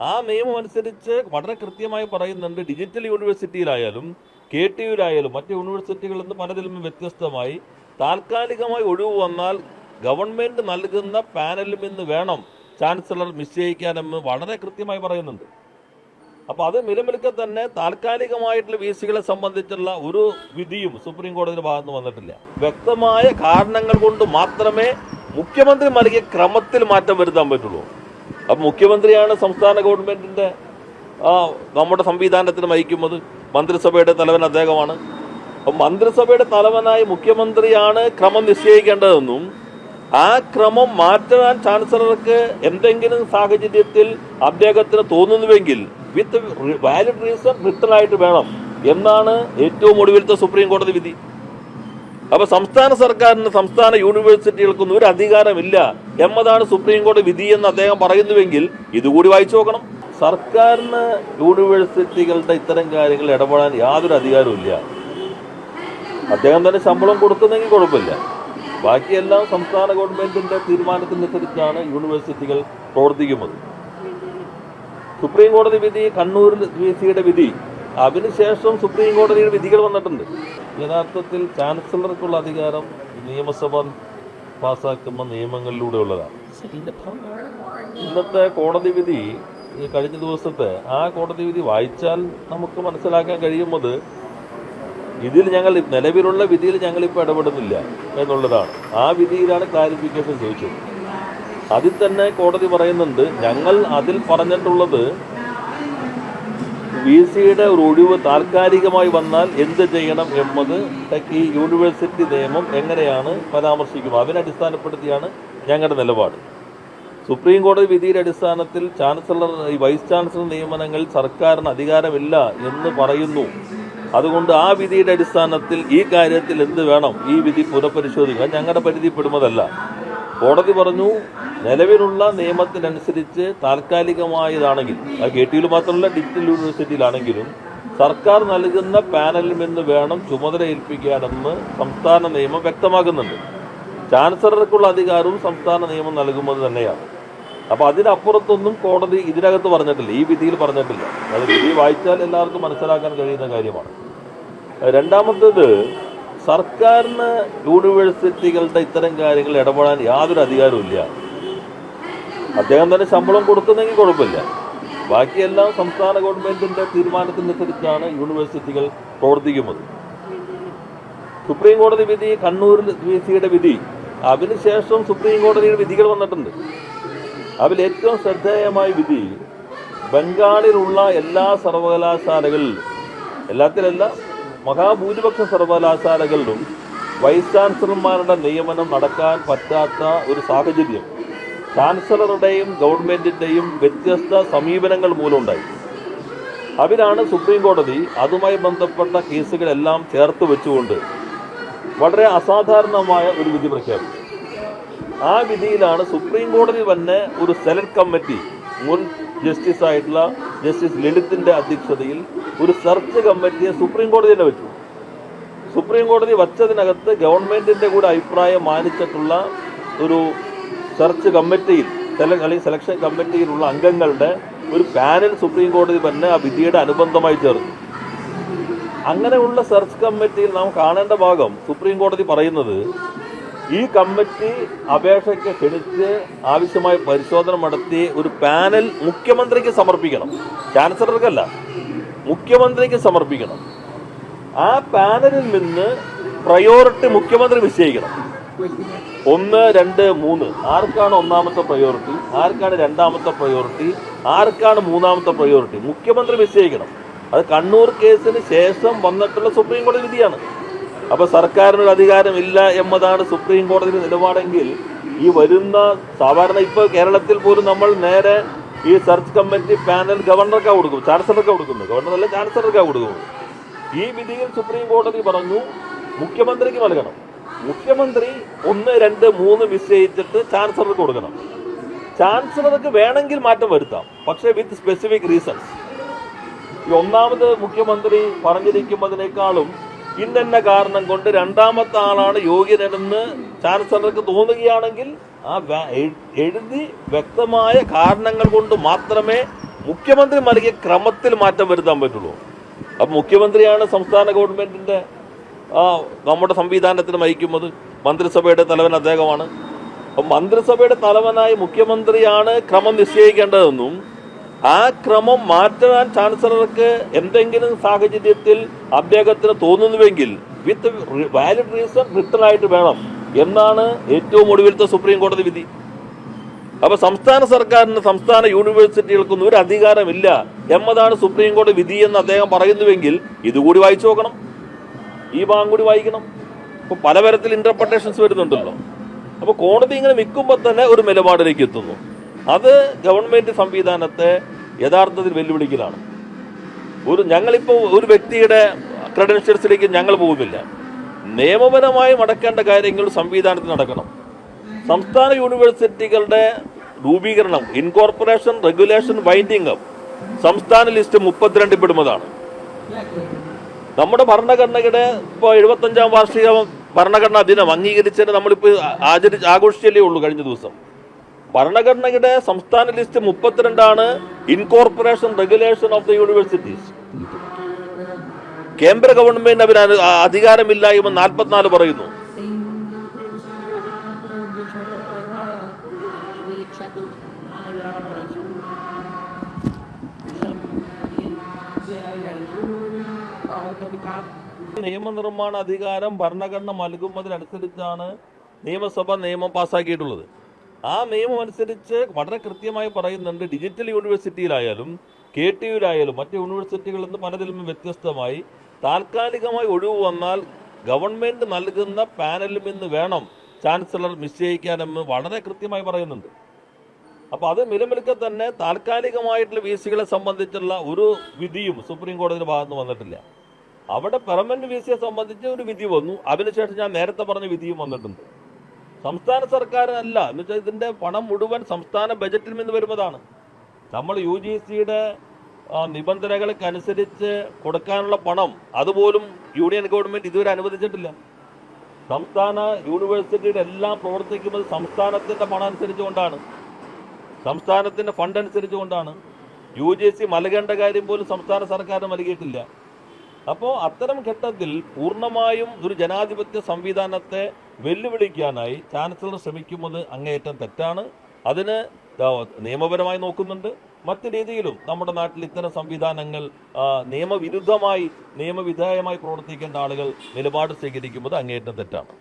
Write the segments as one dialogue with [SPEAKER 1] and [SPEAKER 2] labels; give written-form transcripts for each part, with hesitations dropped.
[SPEAKER 1] ആ നിയമം അനുസരിച്ച് വളരെ കൃത്യമായി പറയുന്നുണ്ട്. ഡിജിറ്റൽ യൂണിവേഴ്സിറ്റിയിലായാലും KTUവിലായാലും മറ്റ് യൂണിവേഴ്സിറ്റികളിൽ നിന്ന് പലതിലും വ്യത്യസ്തമായി താൽക്കാലികമായി ഒഴിവ് വന്നാൽ ഗവൺമെൻറ് നൽകുന്ന പാനലിൽ നിന്ന് വേണം ചാൻസലർ നിശ്ചയിക്കാനെന്ന് വളരെ കൃത്യമായി പറയുന്നുണ്ട്. അപ്പോൾ അത് നിലനിൽക്കെ തന്നെ താൽക്കാലികമായിട്ടുള്ള VC-കളെ സംബന്ധിച്ചുള്ള ഒരു വിധിയും സുപ്രീം കോടതിയുടെ ഭാഗത്ത് നിന്ന് വന്നിട്ടില്ല. വ്യക്തമായ കാരണങ്ങൾ കൊണ്ട് മാത്രമേ മുഖ്യമന്ത്രി നൽകിയ ക്രമത്തിൽ മാറ്റം വരുത്താൻ പറ്റുള്ളൂ. അപ്പം മുഖ്യമന്ത്രിയാണ് സംസ്ഥാന ഗവൺമെൻറ്റിൻ്റെ നമ്മുടെ സംവിധാനത്തിന് നയിക്കുന്നത്. മന്ത്രിസഭയുടെ തലവൻ അദ്ദേഹമാണ്. അപ്പം മന്ത്രിസഭയുടെ തലവനായി മുഖ്യമന്ത്രിയാണ് ക്രമം നിശ്ചയിക്കേണ്ടതെന്നും ആ ക്രമം മാറ്റാൻ ചാൻസലർക്ക് എന്തെങ്കിലും സാഹചര്യത്തിൽ അദ്ദേഹത്തിന് തോന്നുന്നുവെങ്കിൽ വിത്ത് വാലിഡ് റീസൺ റിട്ടനായിട്ട് വേണം എന്നാണ് ഏറ്റവും ഒടുവിലത്തെ സുപ്രീം കോടതി വിധി. അപ്പൊ സംസ്ഥാന സർക്കാരിന് സംസ്ഥാന യൂണിവേഴ്സിറ്റികൾക്കൊന്നും ഒരു അധികാരമില്ല എന്നതാണ് സുപ്രീം കോടതി വിധി എന്ന് അദ്ദേഹം പറയുന്നുവെങ്കിൽ ഇതുകൂടി വായിച്ചു നോക്കണം. സർക്കാരിന് യൂണിവേഴ്സിറ്റികളുടെ ഇത്തരം കാര്യങ്ങളിൽ ഇടപെടാൻ യാതൊരു അധികാരവും ഇല്ല. അദ്ദേഹം തന്നെ ശമ്പളം കൊടുക്കുന്നെങ്കിൽ കുഴപ്പമില്ല. ബാക്കിയെല്ലാം സംസ്ഥാന ഗവൺമെന്റിന്റെ തീരുമാനത്തിനനുസരിച്ചാണ് യൂണിവേഴ്സിറ്റികൾ പ്രവർത്തിക്കുന്നത്. സുപ്രീം കോടതി വിധി, കണ്ണൂർ VC-യുടെ വിധി, അതിനുശേഷം സുപ്രീം കോടതിയുടെ വിധികൾ വന്നിട്ടുണ്ട്. യഥാർത്ഥത്തിൽ ചാൻസലർക്കുള്ള അധികാരം നിയമസഭ പാസ്സാക്കുന്ന നിയമങ്ങളിലൂടെ ഉള്ളതാണ്. ഇന്നത്തെ കോടതി വിധി, കഴിഞ്ഞ ദിവസത്തെ ആ കോടതി വിധി വായിച്ചാൽ നമുക്ക് മനസ്സിലാക്കാൻ കഴിയുന്നത് ഇതിൽ നിലവിലുള്ള വിധിയിൽ ഞങ്ങളിപ്പോൾ ഇടപെടുന്നില്ല എന്നുള്ളതാണ്. ആ വിധിയിലാണ് ക്ലാരിഫിക്കേഷൻ ചോദിച്ചത്. അതിൽ തന്നെ കോടതി പറയുന്നുണ്ട്, ഞങ്ങൾ അതിൽ പറഞ്ഞിട്ടുള്ളത് VC-യുടെ ഒരു ഒഴിവ് താൽക്കാലികമായി വന്നാൽ എന്ത് ചെയ്യണം എന്നത് ഈ യൂണിവേഴ്സിറ്റി നിയമം എങ്ങനെയാണ് പരാമർശിക്കുന്നത് അതിനടിസ്ഥാനപ്പെടുത്തിയാണ് ഞങ്ങളുടെ നിലപാട്. സുപ്രീം കോടതി വിധിയുടെ അടിസ്ഥാനത്തിൽ വൈസ് ചാൻസലർ നിയമനങ്ങളിൽ സർക്കാരിന് അധികാരമില്ല എന്ന് പറയുന്നു. അതുകൊണ്ട് ആ വിധിയുടെ അടിസ്ഥാനത്തിൽ ഈ കാര്യത്തിൽ എന്ത് വേണം, ഈ വിധി പുനഃപരിശോധിക്കാൻ ഞങ്ങളുടെ പരിധിപ്പെടുന്നതല്ല. കോടതി പറഞ്ഞു, നിലവിലുള്ള നിയമത്തിനനുസരിച്ച് താൽക്കാലികമായതാണെങ്കിൽ, അത് KTUവിൽ മാത്രമല്ല ഡിജിറ്റൽ യൂണിവേഴ്സിറ്റിയിലാണെങ്കിലും സർക്കാർ നൽകുന്ന പാനലിൽ നിന്ന് വേണം ചുമതല ഏൽപ്പിക്കാനെന്ന് സംസ്ഥാന നിയമം വ്യക്തമാക്കുന്നുണ്ട്. ചാൻസലർക്കുള്ള അധികാരവും സംസ്ഥാന നിയമം നൽകുന്നത് തന്നെയാണ്. അപ്പോൾ അതിനപ്പുറത്തൊന്നും കോടതി ഇതിനകത്ത് പറഞ്ഞിട്ടില്ല, ഈ വിധിയിൽ പറഞ്ഞിട്ടില്ല. അത് വിധി വായിച്ചാൽ എല്ലാവർക്കും മനസ്സിലാക്കാൻ കഴിയുന്ന കാര്യമാണ്. രണ്ടാമത്തേത്, സർക്കാരിന് യൂണിവേഴ്സിറ്റികളുടെ ഇത്തരം കാര്യങ്ങളിൽ ഇടപെടാൻ യാതൊരു അധികാരവും ഇല്ല. അദ്ദേഹം തന്നെ ശമ്പളം കൊടുക്കുന്നെങ്കിൽ കുഴപ്പമില്ല. ബാക്കിയെല്ലാം സംസ്ഥാന ഗവൺമെന്റിന്റെ തീരുമാനത്തിനനുസരിച്ചാണ് യൂണിവേഴ്സിറ്റികൾ പ്രവർത്തിക്കുന്നത്. സുപ്രീം കോടതി വിധി, കണ്ണൂർ VC-യുടെ വിധി, അതിനുശേഷം സുപ്രീം കോടതിയുടെ വിധികൾ വന്നിട്ടുണ്ട്. അതിൽ ഏറ്റവും ശ്രദ്ധേയമായ വിധി, ബംഗാളിലുള്ള എല്ലാ സർവകലാശാലകളിലും, എല്ലാത്തിലല്ല മഹാഭൂരിപക്ഷം സർവകലാശാലകളിലും വൈസ് ചാൻസലർമാരുടെ നിയമനം നടക്കാൻ പറ്റാത്ത ഒരു സാഹചര്യം ചാൻസലറുടെയും ഗവൺമെൻറ്റിൻ്റെയും വ്യത്യസ്ത സമീപനങ്ങൾ മൂലമുണ്ടായി. അതിലാണ് സുപ്രീം കോടതി അതുമായി ബന്ധപ്പെട്ട കേസുകളെല്ലാം ചേർത്ത് വെച്ചുകൊണ്ട് വളരെ അസാധാരണമായ ഒരു വിധി പ്രഖ്യാപിച്ചു. ആ വിധിയിലാണ് സുപ്രീം കോടതി തന്നെ ഒരു സെലക്ട് കമ്മിറ്റി, മുൻ ജസ്റ്റിസായിട്ടുള്ള ജസ്റ്റിസ് ലളിതിൻ്റെ അധ്യക്ഷതയിൽ ഒരു സെർച്ച് കമ്മിറ്റിയെ സുപ്രീം കോടതി തന്നെ വെച്ചു. സുപ്രീം കോടതി വച്ചതിനകത്ത് ഗവൺമെൻറ്റിൻ്റെ കൂടെ അഭിപ്രായം മാനിച്ചിട്ടുള്ള ഒരു സെർച്ച് കമ്മിറ്റിയിൽ അല്ലെങ്കിൽ സെലക്ഷൻ കമ്മിറ്റിയിലുള്ള അംഗങ്ങളുടെ ഒരു പാനൽ സുപ്രീം കോടതി തന്നെ ആ വിധിയുടെ അനുബന്ധമായി ചേർന്നു. അങ്ങനെയുള്ള സെർച്ച് കമ്മിറ്റിയിൽ നാം കാണേണ്ട ഭാഗം, സുപ്രീം കോടതി പറയുന്നത്, ഈ കമ്മിറ്റി അപേക്ഷയ്ക്ക് ക്ഷണിച്ച് ആവശ്യമായ പരിശോധന നടത്തി ഒരു പാനൽ മുഖ്യമന്ത്രിക്ക് സമർപ്പിക്കണം. ചാൻസലർക്കല്ല, മുഖ്യമന്ത്രിക്ക് സമർപ്പിക്കണം. ആ പാനലിൽ നിന്ന് പ്രയോറിറ്റി മുഖ്യമന്ത്രി നിശ്ചയിക്കണം. 1, 2, 3 ആർക്കാണ് ഒന്നാമത്തെ പ്രയോറിറ്റി, ആർക്കാണ് രണ്ടാമത്തെ പ്രയോറിറ്റി, ആർക്കാണ് മൂന്നാമത്തെ പ്രയോറിറ്റി, മുഖ്യമന്ത്രി നിശ്ചയിക്കണം. അത് കണ്ണൂർ കേസിന് ശേഷം വന്നിട്ടുള്ള സുപ്രീം കോടതി വിധിയാണ്. അപ്പോൾ സർക്കാരിനൊരു അധികാരമില്ല എന്നതാണ് സുപ്രീം കോടതിയുടെ നിലപാടെങ്കിൽ ഈ വരുന്ന സാധാരണ ഇപ്പോൾ കേരളത്തിൽ പോലും നമ്മൾ നേരെ ഈ സെർച്ച് കമ്മിറ്റി പാനൽ ഗവർണർക്കാണ് കൊടുക്കും, ചാൻസലർക്കാണ് കൊടുക്കുന്നത്. ഗവർണറല്ല, ചാൻസലർക്കാണ് കൊടുക്കുന്നത്. ഈ വിധിയിൽ സുപ്രീം കോടതി പറഞ്ഞു മുഖ്യമന്ത്രിക്ക് നൽകണം. മുഖ്യമന്ത്രി 1, 2, 3 നിശ്ചയിച്ചിട്ട് ചാൻസലർക്ക് കൊടുക്കണം. ചാൻസലർക്ക് വേണമെങ്കിൽ മാറ്റം വരുത്താം, പക്ഷേ വിത്ത് സ്പെസിഫിക് റീസൺസ്. ഈ ഒന്നാമത് മുഖ്യമന്ത്രി പറഞ്ഞിരിക്കുന്നതിനേക്കാളും ഇന്ന കാരണം കൊണ്ട് രണ്ടാമത്തെ ആളാണ് യോഗ്യനെന്ന് ചാൻസലർക്ക് തോന്നുകയാണെങ്കിൽ ആ എഴുതി വ്യക്തമായ കാരണങ്ങൾ കൊണ്ട് മാത്രമേ മുഖ്യമന്ത്രി നൽകിയ ക്രമത്തിൽ മാറ്റം വരുത്താൻ പറ്റുള്ളൂ. അപ്പം മുഖ്യമന്ത്രിയാണ് സംസ്ഥാന ഗവൺമെൻറ്റിൻ്റെ നമ്മുടെ സംവിധാനത്തിന് നയിക്കുന്നത്. മന്ത്രിസഭയുടെ തലവൻ അദ്ദേഹമാണ്. അപ്പം മന്ത്രിസഭയുടെ തലവനായി മുഖ്യമന്ത്രിയാണ് ക്രമം നിശ്ചയിക്കേണ്ടതെന്നും ആ ക്രമം മാറ്റാൻ ചാൻസലർക്ക് എന്തെങ്കിലും സാഹചര്യത്തിൽ അദ്ദേഹത്തിന് തോന്നുന്നുവെങ്കിൽ വിത്ത് വാലിഡ് റീസൺ റിട്ടനായിട്ട് വേണം എന്നാണ് ഏറ്റവും ഒടുവിലത്തെ സുപ്രീം കോടതി വിധി. അപ്പോൾ സംസ്ഥാന സർക്കാരിന് സംസ്ഥാന യൂണിവേഴ്സിറ്റികൾക്കൊന്നും ഒരു അധികാരമില്ല എന്നതാണ് സുപ്രീം കോടതി വിധി എന്ന് അദ്ദേഹം പറയുന്നുവെങ്കിൽ ഇതുകൂടി വായിച്ചു നോക്കണം, ഈ ഭാഗം കൂടി വായിക്കണം. ഇപ്പോൾ പലതരത്തിൽ ഇന്റർപ്രിട്ടേഷൻസ് വരുന്നുണ്ടല്ലോ. അപ്പോൾ കോടതി ഇങ്ങനെ നിൽക്കുമ്പോൾ തന്നെ ഒരു നിലപാടിലേക്ക് എത്തുന്നു. അത് ഗവൺമെന്റ് സംവിധാനത്തെ യഥാർത്ഥത്തിൽ വെല്ലുവിളിക്കലാണ്. ഞങ്ങളിപ്പോൾ ഒരു വ്യക്തിയുടെ ക്രെഡൻഷ്യൽസിലേക്ക് ഞങ്ങൾ പോകുന്നില്ല. നിയമപരമായി നടക്കേണ്ട കാര്യങ്ങൾ സംവിധാനത്തിൽ നടക്കണം. സംസ്ഥാന യൂണിവേഴ്സിറ്റികളുടെ രൂപീകരണം, ഇൻകോർപ്പറേഷൻ, റെഗുലേഷൻ, വൈൻഡിങ് അപ്പ് സംസ്ഥാന ലിസ്റ്റ് 32 പെടുന്നതാണ്. നമ്മുടെ ഭരണഘടനയുടെ ഇപ്പോൾ 75-ാം വാർഷിക ഭരണഘടനാ ദിനം അംഗീകരിച്ചതിന് നമ്മളിപ്പോൾ ആഘോഷിച്ചല്ലേ ഉള്ളൂ കഴിഞ്ഞ ദിവസം. ഭരണഘടനയുടെ സംസ്ഥാന list 32 incorporation, regulation of the universities. കേന്ദ്ര ഗവൺമെന്റ് അതിന് അധികാരമില്ല എന്ന് 44 പറയുന്നു. നിയമനിർമ്മാണ അധികാരം ഭരണഘടന നൽകുന്നതിനനുസരിച്ചാണ് നിയമസഭ നിയമം പാസ്സാക്കിയിട്ടുള്ളത്. ആ നിയമം അനുസരിച്ച് വളരെ കൃത്യമായി പറയുന്നുണ്ട്, ഡിജിറ്റൽ യൂണിവേഴ്സിറ്റിയിലായാലും KTUവിലായാലും മറ്റ് യൂണിവേഴ്സിറ്റികളിൽ നിന്ന് പലതിലും വ്യത്യസ്തമായി താൽക്കാലികമായി ഒഴിവ് വന്നാൽ ഗവൺമെന്റ് നൽകുന്ന പാനലിൽ നിന്ന് വേണം ചാൻസലർ നിശ്ചയിക്കാനെന്ന് വളരെ കൃത്യമായി പറയുന്നുണ്ട്. അപ്പോൾ അത് നിലനിൽക്കെ തന്നെ താൽക്കാലികമായിട്ടുള്ള VCകളെ സംബന്ധിച്ചുള്ള ഒരു വിധിയും സുപ്രീം കോടതിയുടെ ഭാഗത്ത് വന്നിട്ടില്ല. അവിടെ പെർമനന്റ് VCയെ സംബന്ധിച്ച് ഒരു വിധി വന്നു. അതിനുശേഷം ഞാൻ നേരത്തെ പറഞ്ഞ വിധിയും വന്നിട്ടുണ്ട്. സംസ്ഥാന സർക്കാരിനല്ല എന്ന് വെച്ചാൽ ഇതിൻ്റെ പണം മുഴുവൻ സംസ്ഥാന ബജറ്റിൽ നിന്ന് വരുന്നതാണ്. നമ്മൾ UGCയുടെ നിബന്ധനകൾക്കനുസരിച്ച് കൊടുക്കാനുള്ള പണം അതുപോലും യൂണിയൻ ഗവൺമെൻറ് ഇതുവരെ അനുവദിച്ചിട്ടില്ല. സംസ്ഥാന യൂണിവേഴ്സിറ്റിയുടെ എല്ലാം പ്രവർത്തിക്കുന്നത് സംസ്ഥാനത്തിൻ്റെ പണം അനുസരിച്ചുകൊണ്ടാണ്, സംസ്ഥാനത്തിൻ്റെ ഫണ്ട് അനുസരിച്ചുകൊണ്ടാണ്. UGC നൽകേണ്ട കാര്യം പോലും സംസ്ഥാന സർക്കാർ നൽകിയിട്ടില്ല. അപ്പോൾ അത്തരം ഘട്ടത്തിൽ പൂർണ്ണമായും ഒരു ജനാധിപത്യ സംവിധാനത്തെ വെല്ലുവിളിക്കാനായി ചാൻസലർ ശ്രമിക്കുന്നത് അങ്ങേയറ്റം തെറ്റാണ്. അതിന് നിയമപരമായി നോക്കുന്നുണ്ട്. മറ്റു രീതിയിലും നമ്മുടെ നാട്ടിൽ ഇത്തരം സംവിധാനങ്ങൾ നിയമവിധേയമായി പ്രവർത്തിക്കേണ്ട ആളുകൾ നിലപാട് സ്വീകരിക്കുന്നത് അങ്ങേയറ്റം തെറ്റാണ്.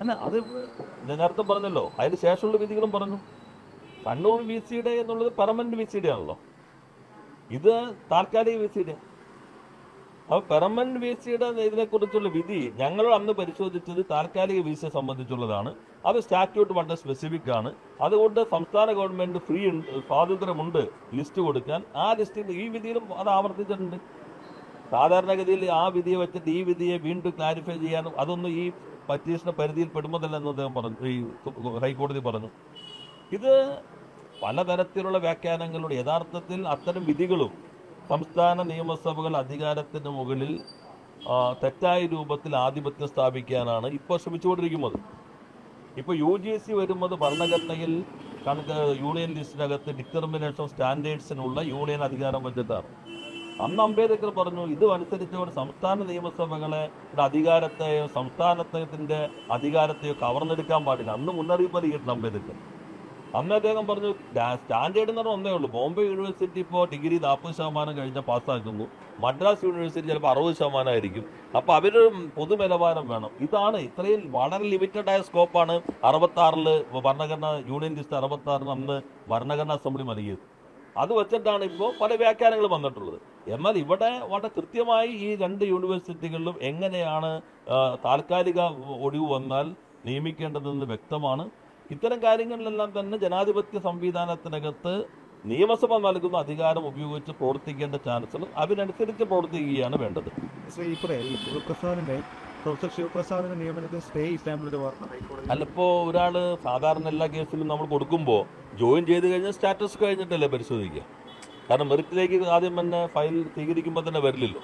[SPEAKER 1] അല്ല, അത് നേരത്തെ പറഞ്ഞല്ലോ, അതിന് ശേഷമുള്ള വിധികളും പറഞ്ഞു. കണ്ണൂർ VCയുടെ എന്നുള്ളത് പെർമനന്റ് VCയുടെ ആണല്ലോ, ഇത് താൽക്കാലിക VCയുടെ. അപ്പോൾ പെർമനന്റ് VCയുടെ ഇതിനെക്കുറിച്ചുള്ള വിധി ഞങ്ങൾ അന്ന് പരിശോധിച്ചത് താൽക്കാലിക VCയെ സംബന്ധിച്ചുള്ളതാണ്. അത് സ്റ്റാറ്റ്യൂട്ട് വളരെ സ്പെസിഫിക് ആണ്. അതുകൊണ്ട് സംസ്ഥാന ഗവൺമെന്റ് സ്വാതന്ത്ര്യമുണ്ട് ലിസ്റ്റ് കൊടുക്കാൻ. ആ ലിസ്റ്റിൽ ഈ വിധിയിലും അത് ആവർത്തിച്ചിട്ടുണ്ട്. സാധാരണഗതിയിൽ ആ വിധിയെ വെച്ചിട്ട് ഈ വിധിയെ വീണ്ടും ക്ലാരിഫൈ ചെയ്യാനും അതൊന്നും ഈ പറ്റീഷന്റെ പരിധിയിൽ പെടുന്നതല്ലെന്ന് അദ്ദേഹം പറഞ്ഞു, ഈ ഹൈക്കോടതി പറഞ്ഞു. ഇത് പലതരത്തിലുള്ള വ്യാഖ്യാനങ്ങളുടെ യഥാർത്ഥത്തിൽ അത്തരം വിധികളും സംസ്ഥാന നിയമസഭകൾ അധികാരത്തിന് മുകളിൽ തെറ്റായ രൂപത്തിൽ ആധിപത്യം സ്ഥാപിക്കാനാണ് ഇപ്പോൾ ശ്രമിച്ചുകൊണ്ടിരിക്കുന്നത്. ഇപ്പോൾ UGC വരുന്നത് ഭരണഘടനയിൽ യൂണിയൻ ലിസ്റ്റിനകത്ത് ഡിറ്റർമിനേഷൻ ഓഫ് സ്റ്റാൻഡേർഡ്സിനുള്ള യൂണിയൻ അധികാരം വെച്ചിട്ടാണ്. അന്ന് അംബേദ്കർ പറഞ്ഞു, ഇത് അനുസരിച്ചുകൊണ്ട് സംസ്ഥാന നിയമസഭകളെ അധികാരത്തെയോ സംസ്ഥാനത്തിൻ്റെ അധികാരത്തെയോ കവർന്നെടുക്കാൻ പാടില്ല. അന്ന് മുന്നറിയിപ്പ് നൽകിയിട്ടുണ്ട് അംബേദ്കർ. അന്ന് അദ്ദേഹം പറഞ്ഞു, സ്റ്റാൻഡേർഡ് എന്ന് പറഞ്ഞാൽ ഒന്നേ ഉള്ളൂ. ബോംബെ യൂണിവേഴ്സിറ്റി ഇപ്പോൾ ഡിഗ്രി 40% കഴിഞ്ഞാൽ പാസ്സാക്കുന്നു. മദ്രാസ് യൂണിവേഴ്സിറ്റി ചിലപ്പോൾ 60% ആയിരിക്കും. അപ്പോൾ അവര് പൊതുനിലവാരം വേണം. ഇതാണ് ഇത്രയും വളരെ ലിമിറ്റഡായ സ്കോപ്പാണ് 66 ഭരണഘടന യൂണിയൻ ലിസ്റ്റ് 66 അന്ന് ഭരണഘടനാ അസംബ്ലി നൽകിയത്. അത് വെച്ചിട്ടാണ് ഇപ്പോൾ പല വ്യാഖ്യാനങ്ങൾ വന്നിട്ടുള്ളത്. എന്നാൽ ഇവിടെ വളരെ കൃത്യമായി ഈ 2 യൂണിവേഴ്സിറ്റികളിലും എങ്ങനെയാണ് താൽക്കാലിക ഒഴിവ് വന്നാൽ നിയമിക്കേണ്ടതെന്ന് വ്യക്തമാണ്. ഇത്തരം കാര്യങ്ങളിലെല്ലാം തന്നെ ജനാധിപത്യ സംവിധാനത്തിനകത്ത് നിയമസഭ നൽകുന്ന അധികാരം ഉപയോഗിച്ച് പ്രവർത്തിക്കേണ്ട ചാൻസലർ അതിനനുസരിച്ച് പ്രവർത്തിക്കുകയാണ് വേണ്ടത്. അല്ലപ്പോൾ ഒരാൾ സാധാരണ എല്ലാ കേസിലും നമ്മൾ കൊടുക്കുമ്പോൾ ജോയിൻ ചെയ്ത് കഴിഞ്ഞാൽ സ്റ്റാറ്റസ് കഴിഞ്ഞിട്ടല്ലേ പരിശോധിക്കുക. കാരണം മെറിറ്റിലേക്ക് ആദ്യം തന്നെ ഫയൽ സ്വീകരിക്കുമ്പോൾ തന്നെ വരില്ലല്ലോ.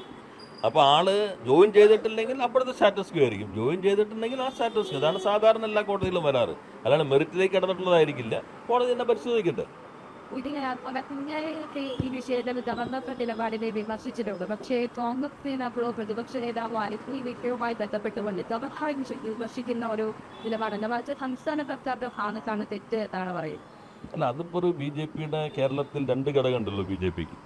[SPEAKER 1] അപ്പോൾ ആള് ജോയിൻ ചെയ്തിട്ടില്ലെങ്കിൽ അപ്പോഴത്തെ സ്റ്റാറ്റസ് ക്യൂ ആയിരിക്കും, ജോയിൻ ചെയ്തിട്ടുണ്ടെങ്കിൽ ആ സ്റ്റാറ്റസ് ക്യൂ. അതാണ് സാധാരണ എല്ലാ കോടതിയിലും വരാറ്. അല്ലാണ്ട് മെറിറ്റിലേക്ക് കടന്നിട്ടുള്ളതായിരിക്കില്ല. കോടതി തന്നെ പരിശോധിക്കട്ടെ.
[SPEAKER 2] ഈ വിഷയത്തിൽ ഗവർണറുടെ നിലപാടിനെ വിമർശിച്ചിട്ടുണ്ട്. പക്ഷേ കോൺഗ്രസ് നേതാക്കളോ പ്രതിപക്ഷ നേതാവോ ഈ വിഷയവുമായി ബന്ധപ്പെട്ടുകൊണ്ട് ഗവർണറെ വിമർശിക്കുന്ന ഒരു നിലപാടുണ്ട്. മറിച്ച് സംസ്ഥാന സർക്കാരിന്റെ ഭാഗത്താണ് തെറ്റ് എന്നാണ് പറയുന്നത്.
[SPEAKER 1] അല്ല, അതിപ്പോൾ ഒരു BJPയുടെ കേരളത്തിൽ 2 ഘടകമുണ്ടല്ലോ. BJPക്ക്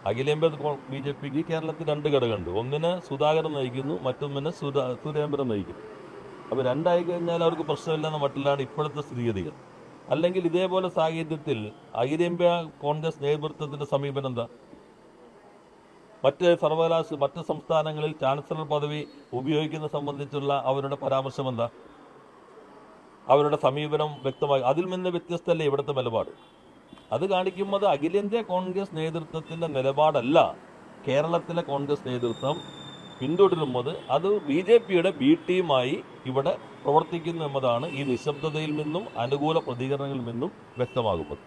[SPEAKER 1] അഖിലേന്ത്യാ BJPക്ക് കേരളത്തിൽ 2 ഘടകമുണ്ട്. ഒന്നിനെ സുധാകരൻ നയിക്കുന്നു, മറ്റൊന്നിനെ സുരേന്ദ്രൻ നയിക്കുന്നു. അപ്പോൾ 2 ആയി കഴിഞ്ഞാൽ അവർക്ക് പ്രശ്നമില്ലെന്ന മട്ടിലാണ് ഇപ്പോഴത്തെ സ്ഥിതിഗതികൾ. അല്ലെങ്കിൽ ഇതേപോലെ സാഹചര്യത്തിൽ അഖിലേന്ത്യാ കോൺഗ്രസ് നേതൃത്വത്തിൻ്റെ സമീപനം എന്താ? മറ്റ് സംസ്ഥാനങ്ങളിൽ ചാൻസലർ പദവി ഉപയോഗിക്കുന്നത് സംബന്ധിച്ചുള്ള അവരുടെ പരാമർശം എന്താ? അവരുടെ സമീപനം വ്യക്തമായി അതിൽ നിന്ന് വ്യത്യസ്തമല്ലേ ഇവിടുത്തെ നിലപാട്? അത് കാണിക്കുമ്പോൾ അഖിലേന്ത്യാ കോൺഗ്രസ് നേതൃത്വത്തിൻ്റെ നിലപാടല്ല കേരളത്തിലെ കോൺഗ്രസ് നേതൃത്വം പിന്തുടരുന്നത്. അത് BJPയുടെ B ടീമായി ഇവിടെ പ്രവർത്തിക്കുന്നു എന്നതാണ് ഈ നിശബ്ദതയിൽ നിന്നും അനുകൂല പ്രതികരണങ്ങളിൽ നിന്നും വ്യക്തമാകുന്നത്.